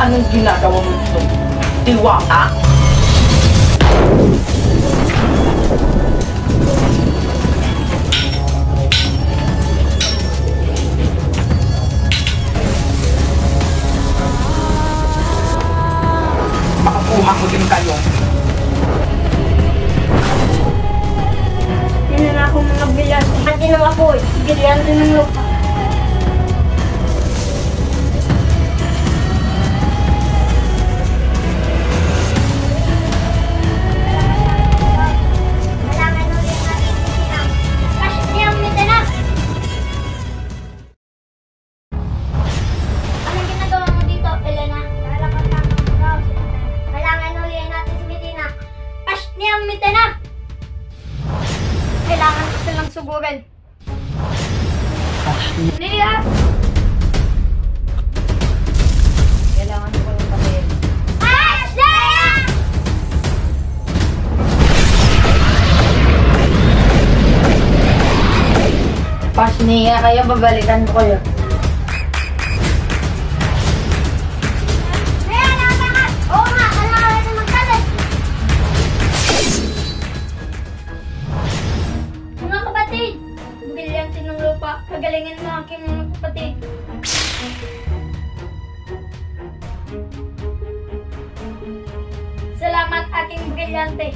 Anong ginagawa mo ito? Diwata? Makakuha ko din kayo. Yan na ako mga bilyar. Ang ginawa ko, bigyan din ng lupa. Kailangan ko silang sugurin. Lia! Kailangan ko lang patayin. Ashley! Pasniya kayo, babalikan ko kayo. Brilyante ng lupa. Kagalingan ng aking mga kapatid. Salamat aking brilyante.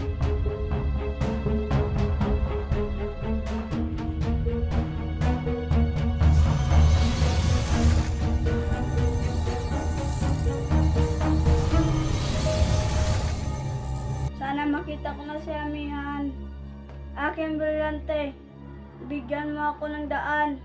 Sana makita ko na si Amihan. Aking brilyante. Bigyan mo ako ng daan.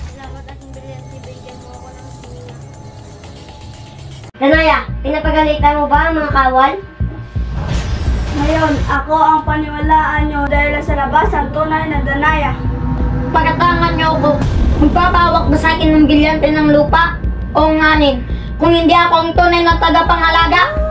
Salamat aking brilyante. Bigyan mo ako ng sina. Danaya, pinapagalitan mo ba ang mga kawal? Ngayon, ako ang paniwalaan nyo dahil sa labas ang tunay na Danaya. Pagkatangan niyo ako, magpapawak ba sa akin ng brilyante ng lupa o nganin kung hindi ako ang tunay na tagapangalaga?